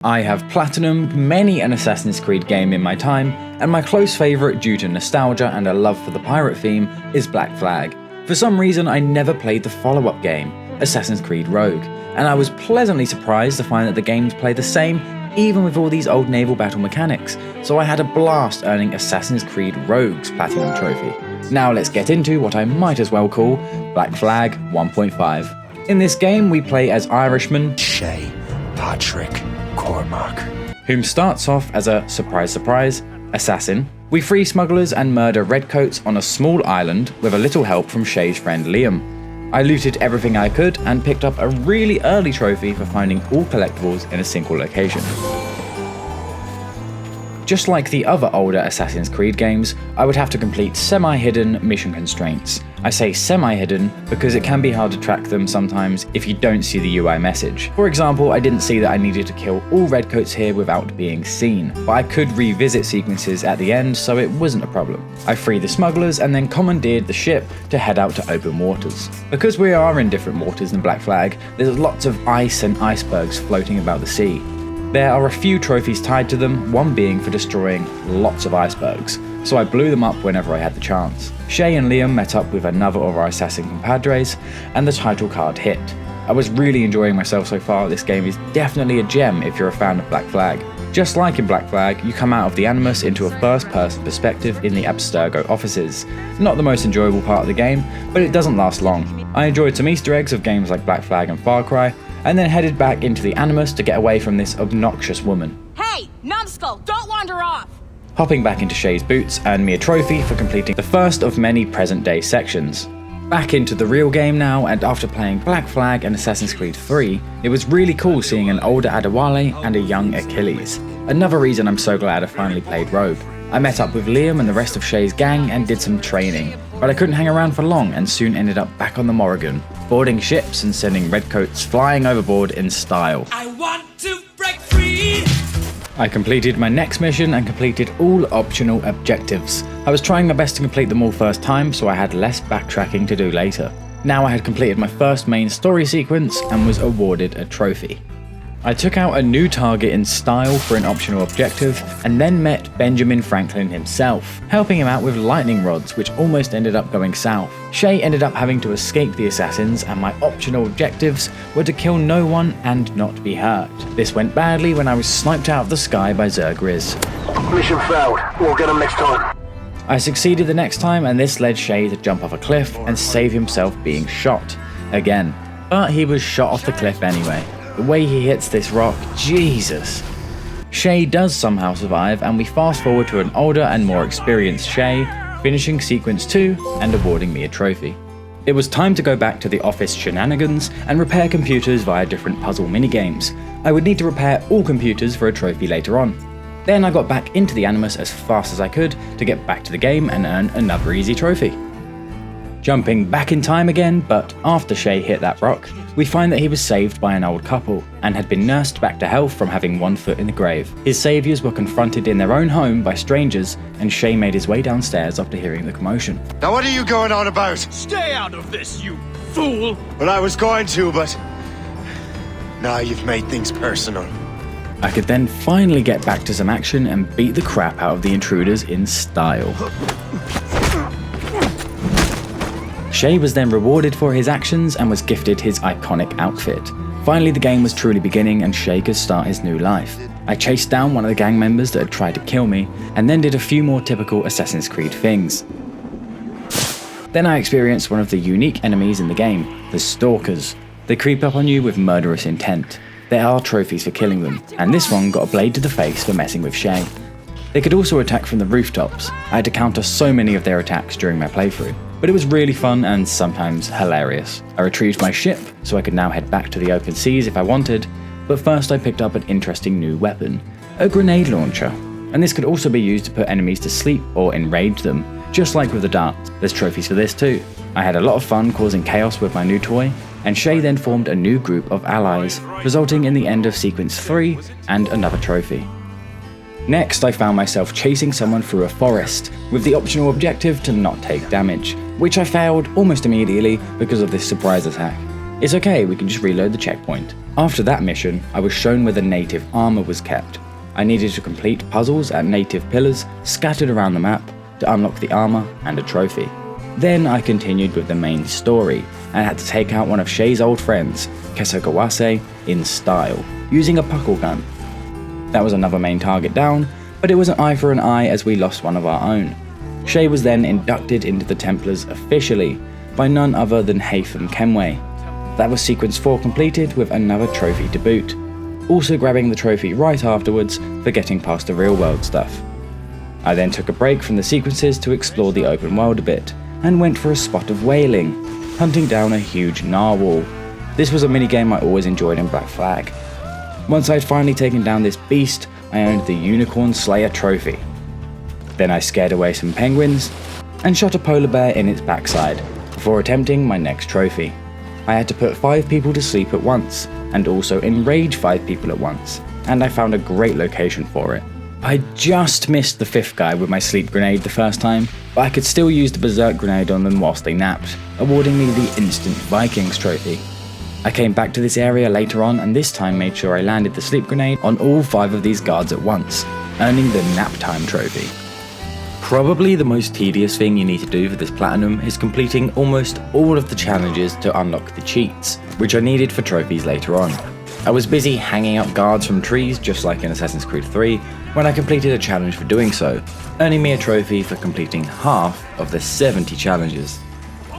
I have platinumed many an Assassin's Creed game in my time, and my close favourite due to nostalgia and a love for the pirate theme is Black Flag. For some reason I never played the follow-up game, Assassin's Creed Rogue, and I was pleasantly surprised to find that the games play the same even with all these old naval battle mechanics, so I had a blast earning Assassin's Creed Rogue's Platinum Trophy. Now let's get into what I might as well call Black Flag 1.5. In this game we play as Irishman Shay Cormac, whom starts off as a surprise assassin. We free smugglers and murder redcoats on a small island with a little help from Shay's friend Liam. I looted everything I could and picked up a really early trophy for finding all collectibles in a single location. Just like the other older Assassin's Creed games, I would have to complete semi-hidden mission constraints. I say semi-hidden because it can be hard to track them sometimes if you don't see the UI message. For example, I didn't see that I needed to kill all redcoats here without being seen, but I could revisit sequences at the end, so it wasn't a problem. I freed the smugglers and then commandeered the ship to head out to open waters. Because we are in different waters than Black Flag, there's lots of ice and icebergs floating about the sea. There are a few trophies tied to them, one being for destroying lots of icebergs, so I blew them up whenever I had the chance. Shay and Liam met up with another of our assassin compadres, and the title card hit. I was really enjoying myself so far. This game is definitely a gem if you're a fan of Black Flag. Just like in Black Flag, you come out of the Animus into a first-person perspective in the Abstergo offices. Not the most enjoyable part of the game, but it doesn't last long. I enjoyed some Easter eggs of games like Black Flag and Far Cry, and then headed back into the Animus to get away from this obnoxious woman. Hey, numbskull, don't wander off! Hopping back into Shay's boots earned me a trophy for completing the first of many present-day sections. Back into the real game now, and after playing Black Flag and Assassin's Creed 3, it was really cool seeing an older Adewale and a young Achilles. Another reason I'm so glad I finally played Rogue. I met up with Liam and the rest of Shay's gang and did some training, but I couldn't hang around for long and soon ended up back on the Morrigan, boarding ships and sending redcoats flying overboard in style. I want to break free! I completed my next mission and completed all optional objectives. I was trying my best to complete them all first time, so I had less backtracking to do later. Now I had completed my first main story sequence and was awarded a trophy. I took out a new target in style for an optional objective, and then met Benjamin Franklin himself, helping him out with lightning rods, which almost ended up going south. Shay ended up having to escape the assassins, and my optional objectives were to kill no one and not be hurt. This went badly when I was sniped out of the sky by Zergriz. Mission failed. We'll get him next time. I succeeded the next time, and this led Shay to jump off a cliff and save himself being shot again. But he was shot off the cliff anyway. The way he hits this rock, Jesus. Shay does somehow survive, and we fast forward to an older and more experienced Shay, finishing sequence 2 and awarding me a trophy. It was time to go back to the office shenanigans and repair computers via different puzzle minigames. I would need to repair all computers for a trophy later on. Then I got back into the Animus as fast as I could to get back to the game and earn another easy trophy. Jumping back in time again, but after Shay hit that rock, we find that he was saved by an old couple and had been nursed back to health from having one foot in the grave. His saviours were confronted in their own home by strangers, and Shay made his way downstairs after hearing the commotion. Now what are you going on about? Stay out of this, you fool! Well, I was going to, but now you've made things personal. I could then finally get back to some action and beat the crap out of the intruders in style. Shay was then rewarded for his actions and was gifted his iconic outfit. Finally, the game was truly beginning and Shay could start his new life. I chased down one of the gang members that had tried to kill me, and then did a few more typical Assassin's Creed things. Then I experienced one of the unique enemies in the game, the Stalkers. They creep up on you with murderous intent. There are trophies for killing them, and this one got a blade to the face for messing with Shay. They could also attack from the rooftops. I had to counter so many of their attacks during my playthrough, but it was really fun and sometimes hilarious. I retrieved my ship, so I could now head back to the open seas if I wanted, but first I picked up an interesting new weapon, a grenade launcher, and this could also be used to put enemies to sleep or enrage them, just like with the darts. There's trophies for this too. I had a lot of fun causing chaos with my new toy, and Shay then formed a new group of allies, resulting in the end of sequence 3 and another trophy. Next, I found myself chasing someone through a forest, with the optional objective to not take damage, which I failed almost immediately because of this surprise attack. It's okay, we can just reload the checkpoint. After that mission, I was shown where the native armor was kept. I needed to complete puzzles at native pillars scattered around the map to unlock the armor and a trophy. Then I continued with the main story and had to take out one of Shay's old friends, Kesagawase, in style, using a puckle gun. That was another main target down, but it was an eye for an eye as we lost one of our own. Shay was then inducted into the Templars officially by none other than Haytham Kenway. That was sequence 4 completed with another trophy to boot, also grabbing the trophy right afterwards for getting past the real world stuff. I then took a break from the sequences to explore the open world a bit, and went for a spot of whaling, hunting down a huge narwhal. This was a minigame I always enjoyed in Black Flag. Once I'd finally taken down this beast, I earned the Unicorn Slayer trophy. Then I scared away some penguins, and shot a polar bear in its backside, before attempting my next trophy. I had to put 5 people to sleep at once, and also enrage 5 people at once, and I found a great location for it. I just missed the 5th guy with my sleep grenade the first time, but I could still use the berserk grenade on them whilst they napped, awarding me the instant Vikings trophy. I came back to this area later on and this time made sure I landed the sleep grenade on all 5 of these guards at once, earning the nap time trophy. Probably the most tedious thing you need to do for this platinum is completing almost all of the challenges to unlock the cheats, which are needed for trophies later on. I was busy hanging up guards from trees just like in Assassin's Creed 3 when I completed a challenge for doing so, earning me a trophy for completing half of the 70 challenges.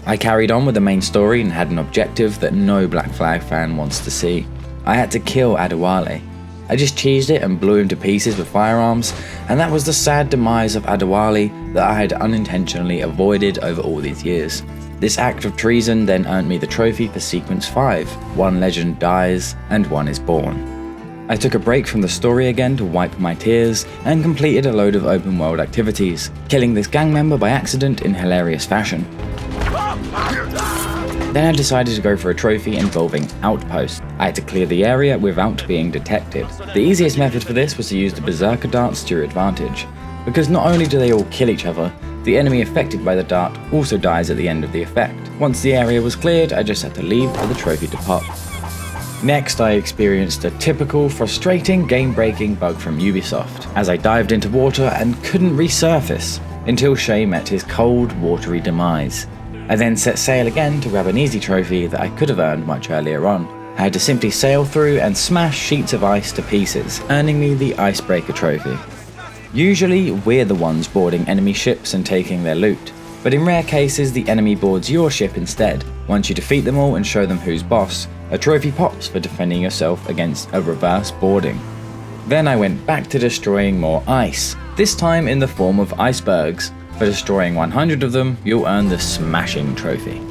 I carried on with the main story and had an objective that no Black Flag fan wants to see. I had to kill Adewale. I just cheesed it and blew him to pieces with firearms, and that was the sad demise of Adewale that I had unintentionally avoided over all these years. This act of treason then earned me the trophy for sequence 5, 1 legend dies and 1 is born. I took a break from the story again to wipe my tears and completed a load of open world activities, killing this gang member by accident in hilarious fashion. Then I decided to go for a trophy involving outposts. I had to clear the area without being detected. The easiest method for this was to use the berserker darts to your advantage, because not only do they all kill each other, the enemy affected by the dart also dies at the end of the effect. Once the area was cleared, I just had to leave for the trophy to pop. Next, I experienced a typical frustrating game-breaking bug from Ubisoft, as I dived into water and couldn't resurface until Shay met his cold, watery demise. I then set sail again to grab an easy trophy that I could have earned much earlier on. I had to simply sail through and smash sheets of ice to pieces, earning me the Icebreaker trophy. Usually, we're the ones boarding enemy ships and taking their loot, but in rare cases the enemy boards your ship instead. Once you defeat them all and show them who's boss, a trophy pops for defending yourself against a reverse boarding. Then I went back to destroying more ice, this time in the form of icebergs. For destroying 100 of them, you'll earn the Smashing trophy.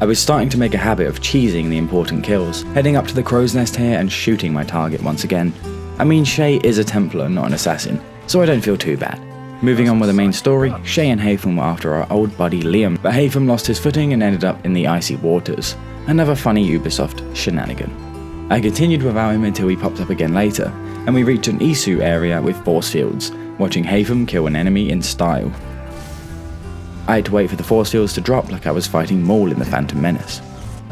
I was starting to make a habit of cheesing the important kills, heading up to the crow's nest here and shooting my target once again. I mean, Shay is a Templar, not an assassin, so I don't feel too bad. Moving on with the main story, Shay and Haytham were after our old buddy Liam, but Haytham lost his footing and ended up in the icy waters. Another funny Ubisoft shenanigan. I continued without him until he popped up again later, and we reached an Isu area with force fields, watching Haytham kill an enemy in style. I had to wait for the force fields to drop like I was fighting Maul in the Phantom Menace.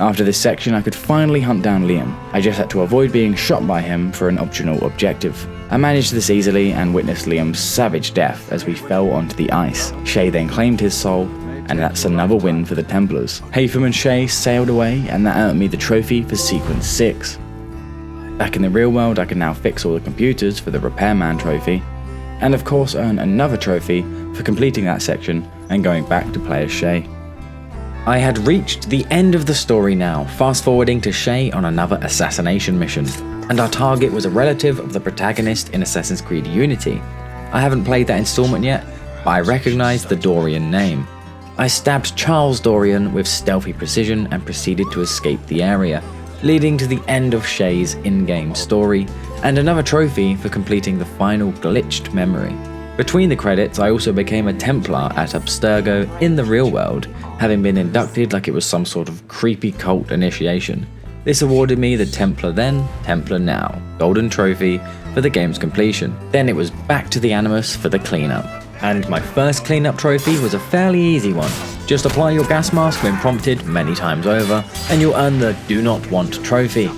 After this section I could finally hunt down Liam. I just had to avoid being shot by him for an optional objective. I managed this easily and witnessed Liam's savage death as we fell onto the ice. Shay then claimed his soul, and that's another win for the Templars. Haytham and Shay sailed away, and that earned me the trophy for sequence 6. Back in the real world I can now fix all the computers for the Repairman trophy, and of course earn another trophy for completing that section and going back to play as Shay. I had reached the end of the story now, fast forwarding to Shay on another assassination mission, and our target was a relative of the protagonist in Assassin's Creed Unity. I haven't played that installment yet, but I recognised the Dorian name. I stabbed Charles Dorian with stealthy precision and proceeded to escape the area, leading to the end of Shay's in-game story, and another trophy for completing the final glitched memory. Between the credits, I also became a Templar at Abstergo in the real world, having been inducted like it was some sort of creepy cult initiation. This awarded me the Templar then, Templar now, golden trophy for the game's completion. Then it was back to the Animus for the cleanup. And my first cleanup trophy was a fairly easy one. Just apply your gas mask when prompted many times over, and you'll earn the Do Not Want trophy.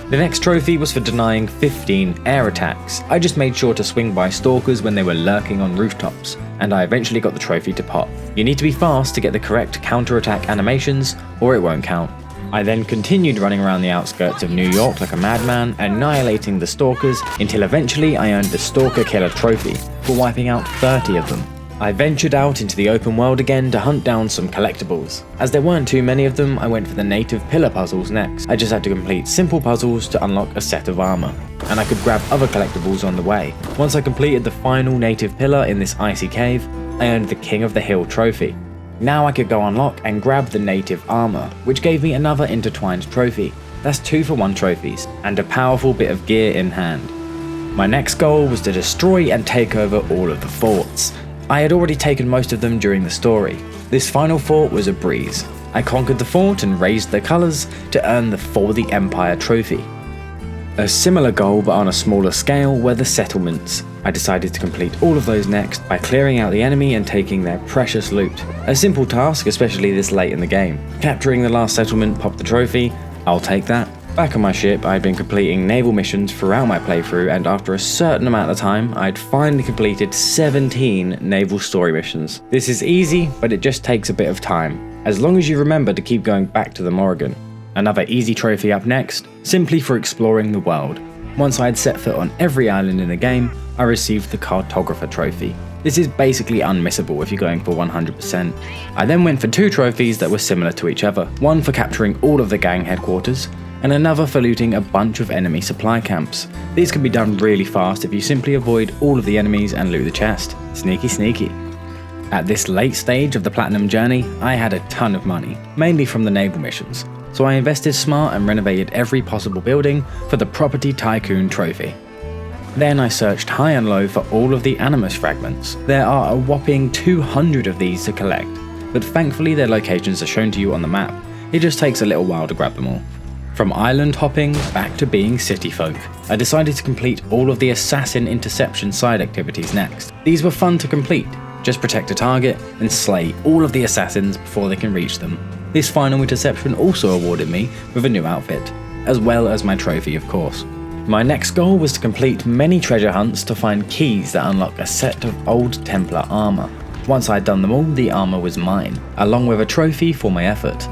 The next trophy was for denying 15 air attacks. I just made sure to swing by stalkers when they were lurking on rooftops, and I eventually got the trophy to pop. You need to be fast to get the correct counterattack animations, or it won't count. I then continued running around the outskirts of New York like a madman, annihilating the stalkers, until eventually I earned the Stalker Killer trophy for wiping out 30 of them. I ventured out into the open world again to hunt down some collectibles. As there weren't too many of them, I went for the native pillar puzzles next. I just had to complete simple puzzles to unlock a set of armor, and I could grab other collectibles on the way. Once I completed the final native pillar in this icy cave, I earned the King of the Hill trophy. Now I could go unlock and grab the native armor, which gave me another intertwined trophy. That's 2 for 1 trophies, and a powerful bit of gear in hand. My next goal was to destroy and take over all of the forts. I had already taken most of them during the story. This final fort was a breeze. I conquered the fort and raised their colours to earn the For the Empire trophy. A similar goal but on a smaller scale were the settlements. I decided to complete all of those next by clearing out the enemy and taking their precious loot. A simple task, especially this late in the game. Capturing the last settlement popped the trophy. I'll take that. Back on my ship, I had been completing naval missions throughout my playthrough, and after a certain amount of time, I had finally completed 17 naval story missions. This is easy, but it just takes a bit of time, as long as you remember to keep going back to the Morrigan. Another easy trophy up next, simply for exploring the world. Once I had set foot on every island in the game, I received the Cartographer trophy. This is basically unmissable if you're going for 100%. I then went for 2 trophies that were similar to each other, one for capturing all of the gang headquarters, and another for looting a bunch of enemy supply camps. These can be done really fast if you simply avoid all of the enemies and loot the chest. Sneaky sneaky. At this late stage of the Platinum journey, I had a ton of money, mainly from the naval missions, so I invested smart and renovated every possible building for the Property Tycoon trophy. Then I searched high and low for all of the Animus fragments. There are a whopping 200 of these to collect, but thankfully their locations are shown to you on the map. It just takes a little while to grab them all. From island hopping back to being city folk, I decided to complete all of the assassin interception side activities next. These were fun to complete, just protect a target and slay all of the assassins before they can reach them. This final interception also awarded me with a new outfit, as well as my trophy of course. My next goal was to complete many treasure hunts to find keys that unlock a set of old Templar armor. Once I had done them all, the armor was mine, along with a trophy for my effort.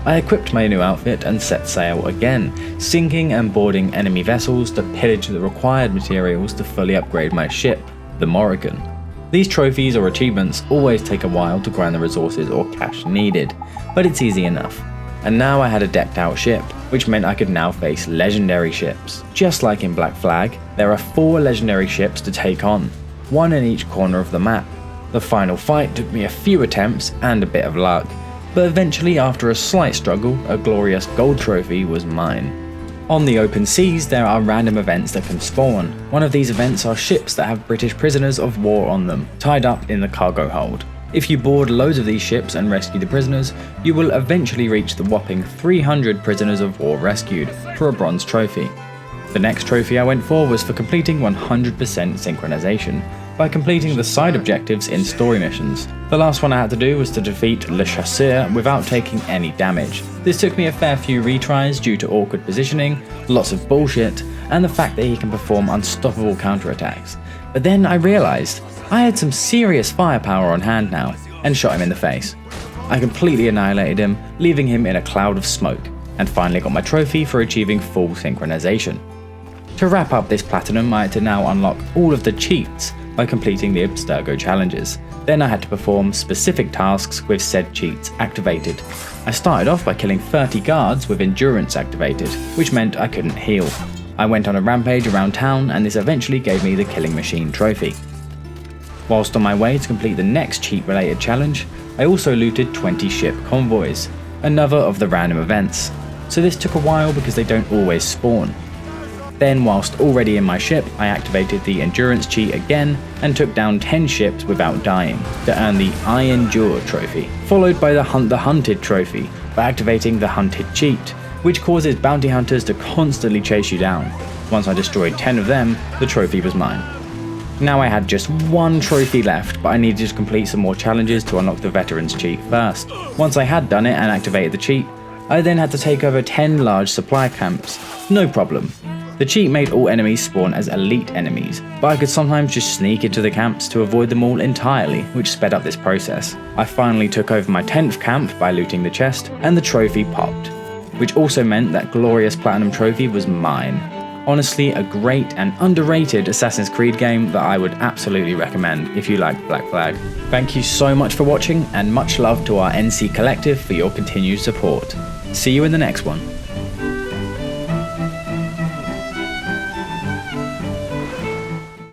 I equipped my new outfit and set sail again, sinking and boarding enemy vessels to pillage the required materials to fully upgrade my ship, the Morrigan. These trophies or achievements always take a while to grind the resources or cash needed, but it's easy enough. And now I had a decked out ship, which meant I could now face legendary ships. Just like in Black Flag, there are 4 legendary ships to take on, 1 in each corner of the map. The final fight took me a few attempts and a bit of luck, but eventually after a slight struggle, a glorious gold trophy was mine. On the open seas, there are random events that can spawn. One of these events are ships that have British prisoners of war on them, tied up in the cargo hold. If you board loads of these ships and rescue the prisoners, you will eventually reach the whopping 300 prisoners of war rescued for a bronze trophy. The next trophy I went for was for completing 100% synchronization, by completing the side objectives in story missions. The last one I had to do was to defeat Le Chasseur without taking any damage. This took me a fair few retries due to awkward positioning, lots of bullshit, and the fact that he can perform unstoppable counterattacks. But then I realised I had some serious firepower on hand now, and shot him in the face. I completely annihilated him, leaving him in a cloud of smoke, and finally got my trophy for achieving full synchronization. To wrap up this platinum, I had to now unlock all of the cheats by completing the Abstergo challenges. Then I had to perform specific tasks with said cheats activated. I started off by killing 30 guards with endurance activated, which meant I couldn't heal. I went on a rampage around town, and this eventually gave me the Killing Machine trophy. Whilst on my way to complete the next cheat related challenge, I also looted 20 ship convoys, another of the random events. So this took a while because they don't always spawn. Then whilst already in my ship, I activated the endurance cheat again and took down 10 ships without dying to earn the I Endure trophy, followed by the Hunt the Hunted trophy by activating the Hunted cheat, which causes bounty hunters to constantly chase you down. Once I destroyed 10 of them, the trophy was mine. Now I had just one trophy left, but I needed to complete some more challenges to unlock the Veterans cheat first. Once I had done it and activated the cheat, I then had to take over 10 large supply camps. No problem. The cheat made all enemies spawn as elite enemies, but I could sometimes just sneak into the camps to avoid them all entirely, which sped up this process. I finally took over my 10th camp by looting the chest, and the trophy popped, which also meant that glorious platinum trophy was mine. Honestly, a great and underrated Assassin's Creed game that I would absolutely recommend if you like Black Flag. Thank you so much for watching, and much love to our NC Collective for your continued support. See you in the next one.